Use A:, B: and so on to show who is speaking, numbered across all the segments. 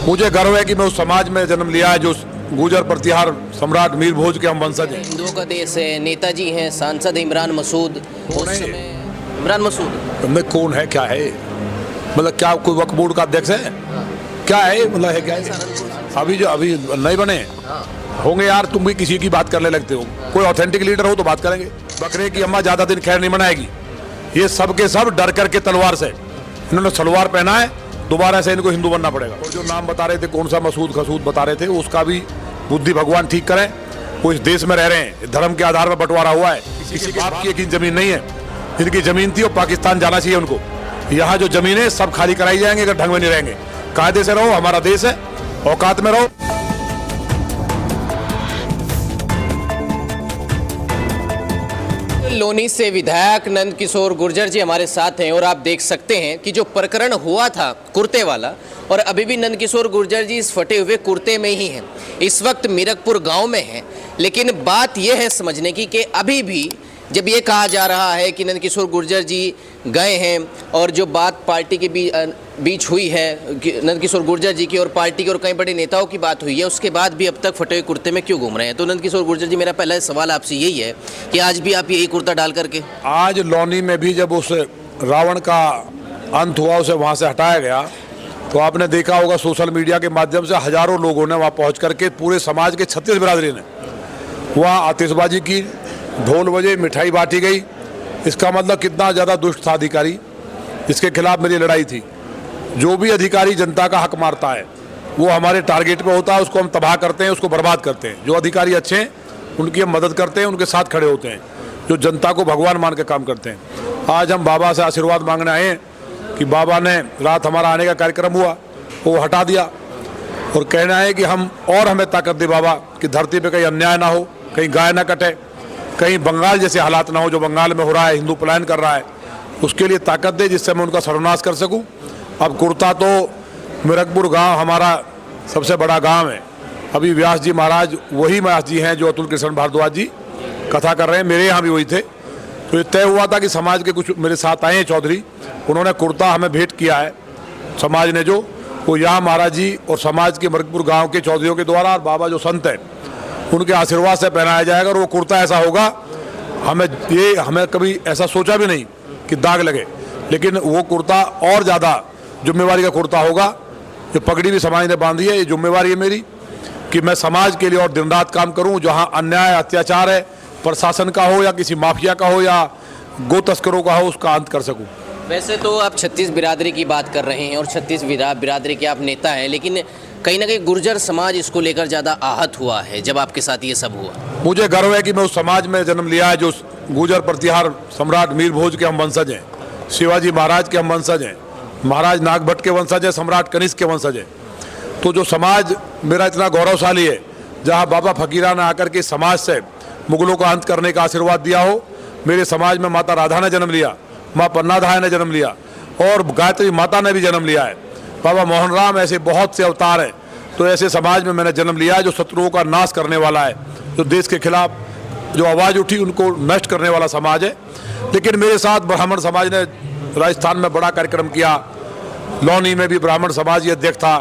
A: मुझे गर्व है कि मैं उस समाज में जन्म लिया है जो गुर्जर प्रतिहार सम्राट मीर भोज के हम वंशज हैं।
B: हिंदुओं का देश है, नेताजी हैं, सांसद इमरान मसूद।
A: कौन है?
B: इमरान मसूद
A: मैं कौन है, क्या है, मतलब क्या कोई वक्फ बोर्ड का अध्यक्ष है, क्या है, मतलब है क्या है? अभी नहीं बने होंगे यार। तुम भी किसी की बात करने लगते हो। कोई ऑथेंटिक लीडर हो तो बात करेंगे। बकरे की अम्मा ज्यादा दिन खैर नहीं मनाएगी। ये सब के सब डर करके तलवार से, इन्होंने सलवार पहना है, दोबारा से इनको हिंदू बनना पड़ेगा। और जो नाम बता रहे थे, कौन सा मसूद खसूद बता रहे थे, उसका भी बुद्धि भगवान ठीक करें। वो इस देश में रह रहे हैं, धर्म के आधार पर बंटवारा हुआ है। किसी के बाप की एक जमीन नहीं है। इनकी जमीन थी और पाकिस्तान जाना चाहिए उनको। यहाँ जो जमीन है सब खाली कराई जाएंगे अगर ढंग में नहीं रहेंगे। कायदे से रहो, हमारा देश है, औकात में रहो।
B: लोनी से विधायक नंद किशोर गुर्जर जी हमारे साथ हैं और आप देख सकते हैं कि जो प्रकरण हुआ था कुर्ते वाला, और अभी भी नंद किशोर गुर्जर जी इस फटे हुए कुर्ते में ही हैं। इस वक्त मीरकपुर गांव में हैं, लेकिन बात यह है समझने की कि अभी भी जब ये कहा जा रहा है कि नंद किशोर गुर्जर जी गए हैं और जो बात पार्टी के बीच हुई है, नंद किशोर गुर्जर जी की और पार्टी के और कई बड़े नेताओं की बात हुई है, उसके बाद भी अब तक फटे हुए कुर्ते में क्यों घूम रहे हैं? तो नंद किशोर गुर्जर जी, मेरा पहला सवाल आपसे यही है कि आज भी आप यही कुर्ता डाल करके,
A: आज लौनी में भी जब उस रावण का अंत हुआ, उसे वहाँ से हटाया गया, तो आपने देखा होगा सोशल मीडिया के माध्यम से हजारों लोगों ने वहाँ पहुँच करके, पूरे समाज के 36 बिरादरी ने वहाँ आतिशबाजी की, ढोल बजे, मिठाई बांटी गई। इसका मतलब कितना ज़्यादा दुष्ट था अधिकारी। इसके खिलाफ मेरी लड़ाई थी। जो भी अधिकारी जनता का हक मारता है वो हमारे टारगेट पे होता है, उसको हम तबाह करते हैं, उसको बर्बाद करते हैं। जो अधिकारी अच्छे हैं उनकी हम मदद करते हैं, उनके साथ खड़े होते हैं, जो जनता को भगवान मान के काम करते हैं। आज हम बाबा से आशीर्वाद मांगने आए हैं कि बाबा ने रात हमारा आने का कार्यक्रम हुआ वो हटा दिया, और कहना है कि हमें ताकत दे बाबा कि धरती पे कहीं अन्याय ना हो, कहीं गाय ना कटे, कहीं बंगाल जैसे हालात ना हो जो बंगाल में हो रहा है, हिंदू पलायन कर रहा है। उसके लिए ताकत दे जिससे मैं उनका सर्वनाश कर सकूं। अब कुर्ता तो मीरकपुर गांव हमारा सबसे बड़ा गांव है। अभी व्यास जी महाराज वही व्यास जी हैं जो अतुल कृष्ण भारद्वाज जी कथा कर रहे हैं, मेरे यहाँ भी वही थे। तो ये तय हुआ था कि समाज के कुछ मेरे साथ आए हैं चौधरी, उन्होंने कुर्ता हमें भेंट किया है समाज ने, जो वो यहाँ महाराज जी और समाज के मीरकपुर गाँव के चौधरियों के द्वारा और बाबा जो संत हैं उनके आशीर्वाद से पहनाया जाएगा। और वो कुर्ता ऐसा होगा, हमें कभी ऐसा सोचा भी नहीं कि दाग लगे, लेकिन वो कुर्ता और ज़्यादा जिम्मेवारी का कुर्ता होगा। जो पगड़ी भी समाज ने बांधी है, ये जिम्मेवारी है मेरी कि मैं समाज के लिए और दिन रात काम करूं। जहां अन्याय अत्याचार है, प्रशासन का हो या किसी माफिया का हो या गो तस्करों का हो, उसका अंत कर सकूं।
B: वैसे तो आप 36 बिरादरी की बात कर रहे हैं और 36 बिरादरी के आप नेता हैं, लेकिन कहीं ना कहीं गुर्जर समाज इसको लेकर ज़्यादा आहत हुआ है जब आपके साथ ये सब हुआ।
A: मुझे गर्व है कि मैं उस समाज में जन्म लिया है जो गुर्जर प्रतिहार सम्राट मीर भोज के हम वंशज हैं, शिवाजी महाराज के हम वंशज हैं, महाराज नागभट्ट के वंशज हैं, सम्राट कनिष्क के वंशज हैं। तो जो समाज मेरा इतना गौरवशाली है, जहाँ बाबा फकीरा ने आकर के समाज से मुगलों का अंत करने का आशीर्वाद दिया हो, मेरे समाज में माता राधा ने जन्म लिया, माँ पन्नाधाय ने जन्म लिया और गायत्री माता ने भी जन्म लिया है, बाबा मोहन राम, ऐसे बहुत से अवतार हैं। तो ऐसे समाज में मैंने जन्म लिया है जो शत्रुओं का नाश करने वाला है, जो देश के खिलाफ जो आवाज़ उठी उनको नष्ट करने वाला समाज है। लेकिन मेरे साथ ब्राह्मण समाज ने राजस्थान में बड़ा कार्यक्रम किया, लौनी में भी ब्राह्मण समाज ही अध्यक्ष था।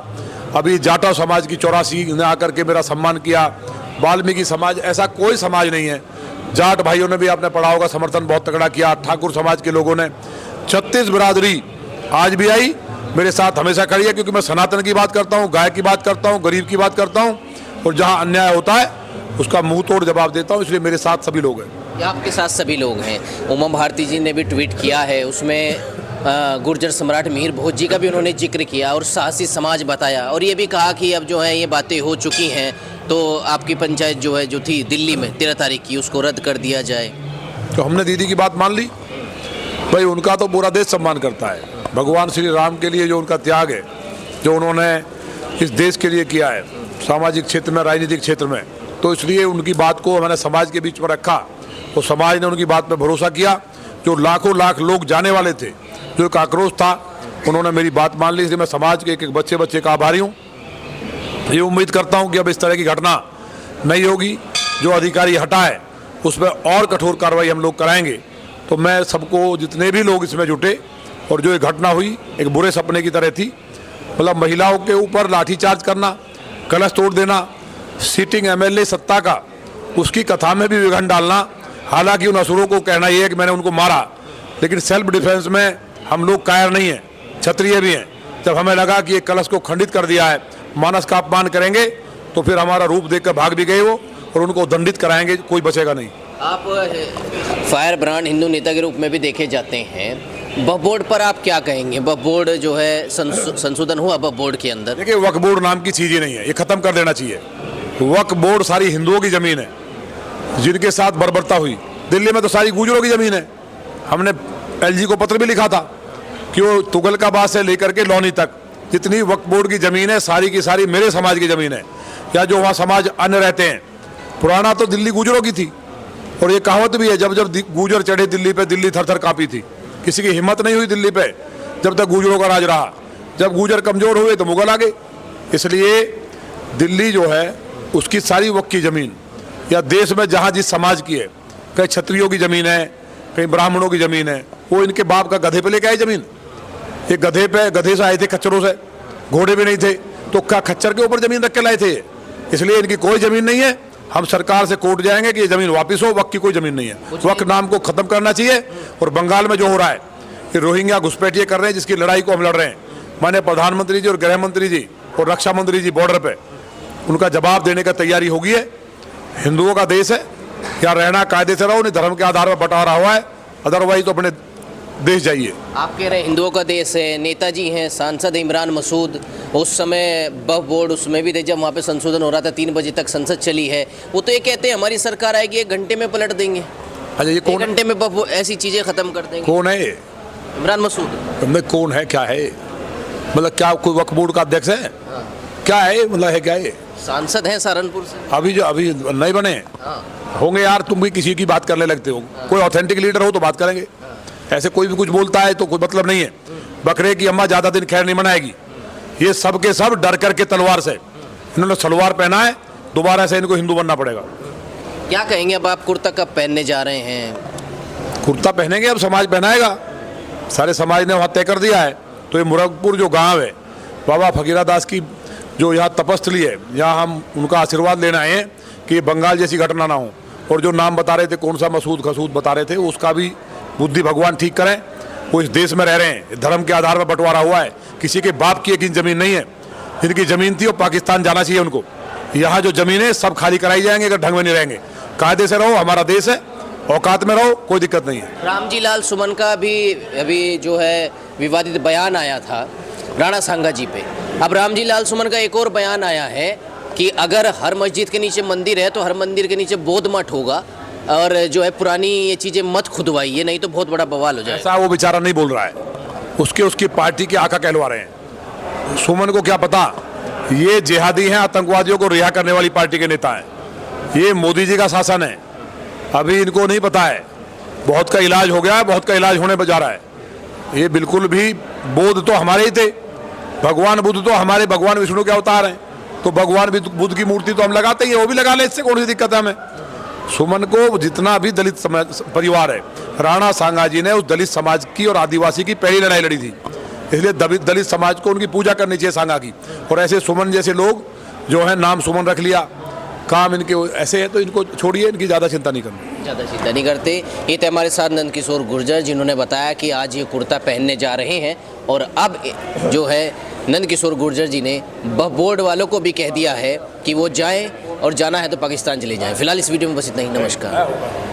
A: अभी जाटव समाज की 84 ने आकर के मेरा सम्मान किया, वाल्मीकि समाज, ऐसा कोई समाज नहीं है। जाट भाइयों ने भी आपने पढ़ा होगा समर्थन बहुत तगड़ा किया, ठाकुर समाज के लोगों ने, 36 बिरादरी आज भी आई मेरे साथ हमेशा खड़ी है, क्योंकि मैं सनातन की बात करता हूँ, गाय की बात करता हूँ, गरीब की बात करता हूँ, और जहाँ अन्याय होता है उसका मुंह तोड़ जवाब देता हूँ। इसलिए मेरे साथ सभी लोग हैं।
B: आपके साथ सभी लोग हैं। उमा भारती जी ने भी ट्वीट किया है, उसमें गुर्जर सम्राट मीर भोज जी का भी उन्होंने जिक्र किया और साहसी समाज बताया, और ये भी कहा कि अब जो है ये बातें हो चुकी हैं, तो आपकी पंचायत जो थी दिल्ली में 13 तारीख की, उसको रद्द कर दिया जाए।
A: तो हमने दीदी की बात मान ली। भाई उनका तो पूरा देश सम्मान करता है। भगवान श्री राम के लिए जो उनका त्याग है, जो उन्होंने इस देश के लिए किया है, सामाजिक क्षेत्र में, राजनीतिक क्षेत्र में, तो इसलिए उनकी बात को मैंने समाज के बीच में रखा और समाज ने उनकी बात पर भरोसा किया। जो लाखों लाख लोग जाने वाले थे, जो एक आक्रोश था, उन्होंने मेरी बात मान ली। इसलिए मैं समाज के एक एक बच्चे का आभारी हूँ। ये उम्मीद करता हूँ कि अब इस तरह की घटना नहीं होगी। जो अधिकारी हटा है उस पर और कठोर कार्रवाई हम लोग कराएंगे। तो मैं सबको, जितने भी लोग इसमें जुटे, और जो ये घटना हुई एक बुरे सपने की तरह थी, मतलब महिलाओं के ऊपर लाठीचार्ज करना, कलश तोड़ देना, सिटिंग एमएलए सत्ता का उसकी कथा में भी विघन डालना। हालांकि उन असुरों को कहना यह है कि मैंने उनको मारा, लेकिन सेल्फ डिफेंस में हम लोग कायर नहीं हैं, क्षत्रिय भी हैं। जब हमें लगा कि ये कलश को खंडित कर दिया है, मानस का अपमान करेंगे, तो फिर हमारा रूप देखकर भाग भी गए वो, और उनको दंडित कराएंगे, कोई बचेगा नहीं।
B: आप फायर ब्रांड हिंदू नेता के रूप में भी देखे जाते हैं। वक्फ बोर्ड पर आप क्या कहेंगे? वक्फ बोर्ड जो है संशोधन हुआ वक्फ बोर्ड के अंदर।
A: देखिए, वक्फ बोर्ड नाम की चीज़ ही नहीं है, ये खत्म कर देना चाहिए। वक्फ बोर्ड सारी हिंदुओं की ज़मीन है जिनके साथ बर्बरता हुई। दिल्ली में तो सारी गुजरों की ज़मीन है। हमने एलजी को पत्र भी लिखा था कि वो तुगलकाबाद से लेकर के लौनी तक जितनी वक्फ बोर्ड की ज़मीन है सारी की सारी मेरे समाज की ज़मीन है, या जो वहाँ समाज अन्य रहते हैं। पुराना तो दिल्ली गुजरों की थी, और ये कहावत भी है, जब जब गुजर चढ़े दिल्ली पे दिल्ली थर थर काँपी थी। किसी की हिम्मत नहीं हुई दिल्ली पे जब तक गुजरों का राज रहा। जब गुजर कमज़ोर हुए तो मुगल आ गए। इसलिए दिल्ली जो है उसकी सारी वक्फ की ज़मीन, या देश में जहाँ जिस समाज की है, कहीं क्षत्रियों की ज़मीन है, कहीं ब्राह्मणों की ज़मीन है, वो इनके बाप का गधे पे लेके आए ज़मीन। ये गधे से आए थे, खच्चरों से, घोड़े भी नहीं थे, तो क्या खच्चर के ऊपर ज़मीन रख के लाए थे? इसलिए इनकी कोई ज़मीन नहीं है। हम सरकार से कोर्ट जाएंगे कि ये ज़मीन वापस हो। वक्फ की कोई ज़मीन नहीं है। वक्फ नाम को ख़त्म करना चाहिए। और बंगाल में जो हो रहा है कि रोहिंग्या घुसपैठिए कर रहे हैं, जिसकी लड़ाई को हम लड़ रहे हैं, माननीय प्रधानमंत्री जी और गृह मंत्री जी और रक्षा मंत्री जी बॉर्डर पे उनका जवाब देने का तैयारी होगी है। हिंदुओं का देश है, या रहना कायदे से रहो, नहीं धर्म के आधार पर बंटवारा हुआ है, अदरवाइज तो अपने देश जाइए।
B: आप कह रहे हैं हिंदुओं का देश है, नेताजी हैं, सांसद इमरान मसूद, उस समय वक्फ बोर्ड उसमें भी थे जब वहाँ पे संशोधन हो रहा था, 3 बजे तक संसद चली है। वो तो ये कहते हैं हमारी सरकार आएगी 1 घंटे में पलट देंगे।
A: अच्छा, ये कौन?
B: 1 घंटे में ऐसी चीज़ें ख़त्म कर देंगे।
A: कौन है ये?
B: इमरान मसूद।
A: कौन है, क्या है? मतलब क्या कोई वक्फ बोर्ड का अध्यक्ष है? क्या है, मतलब है क्या ये?
B: सांसद हैं सहारनपुर से।
A: अभी नहीं बने होंगे यार। तुम भी किसी की बात करने लगते हो। कोई ऑथेंटिक लीडर हो तो बात करेंगे। ऐसे कोई भी कुछ बोलता है तो कोई मतलब नहीं है। बकरे की अम्मा ज़्यादा दिन खैर नहीं मनाएगी। ये सब के सब डर करके तलवार से, इन्होंने सलवार पहना है, दोबारा से इनको हिंदू बनना पड़ेगा।
B: क्या कहेंगे अब आप कुर्ता कब पहनने जा रहे हैं?
A: कुर्ता पहनेंगे, अब समाज पहनाएगा। सारे समाज ने वहाँ तय कर दिया है। तो ये मुरगपुर जो गांव है, बाबा फकीरा दास की जो यहाँ तपस्थली है, यहाँ हम उनका आशीर्वाद लेना है कि बंगाल जैसी घटना ना हो। और जो नाम बता रहे थे, कौन सा मसूद खसूद बता रहे थे, उसका भी बुद्धि भगवान ठीक करें। वो इस देश में रह रहे हैं, धर्म के आधार पर बंटवारा हुआ है। किसी के बाप की एक इंच ज़मीन नहीं है। जिनकी ज़मीन थी वो पाकिस्तान जाना चाहिए उनको। यहाँ जो ज़मीन है सब खाली कराई जाएंगे अगर ढंग में नहीं रहेंगे। कायदे से रहो, हमारा देश है, औकात में रहो, कोई दिक्कत नहीं है।
B: रामजी लाल सुमन का भी अभी जो है विवादित बयान आया था राणा सांगा जी पे। अब रामजी लाल सुमन का एक और बयान आया है कि अगर हर मस्जिद के नीचे मंदिर है तो हर मंदिर के नीचे बौद्ध मठ होगा, और जो है पुरानी ये चीज़ें मत खुदवाइए, नहीं तो बहुत बड़ा बवाल हो जाए।
A: ऐसा वो बेचारा नहीं बोल रहा है। उसकी पार्टी के आका कहलवा रहे हैं। सुमन को क्या पता, ये जिहादी हैं, आतंकवादियों को रिहा करने वाली पार्टी के नेता हैं। ये मोदी जी का शासन है। अभी इनको नहीं पता है। बहुत का इलाज हो गया है, बहुत का इलाज होने पर जा रहा है। ये बिल्कुल भी बौद्ध तो हमारे ही थे। भगवान बुद्ध तो हमारे भगवान विष्णु के अवतार हैं। तो भगवान बुद्ध की मूर्ति तो हम लगाते ही हैं, वो भी लगा ले, इससे कौन सी दिक्कत है हमें। सुमन को जितना भी दलित परिवार है, राणा सांगा जी ने उस दलित समाज की और आदिवासी की पहली लड़ाई लड़ी थी। इसलिए दलित समाज को उनकी पूजा करनी चाहिए सांगा की। और ऐसे सुमन जैसे लोग जो है, नाम सुमन रख लिया, काम इनके ऐसे है, तो इनको छोड़िए, इनकी ज़्यादा चिंता नहीं करनी।
B: ज़्यादा चिंता नहीं करते। ये थे हमारे साथ नंद किशोर गुर्जर, जिन्होंने बताया कि आज ये कुर्ता पहनने जा रहे हैं। और अब जो है नंद किशोर गुर्जर जी ने वक्फ बोर्ड वालों को भी कह दिया है कि वो जाएं, और जाना है तो पाकिस्तान चले जाएं। फिलहाल इस वीडियो में बस इतना ही। नमस्कार।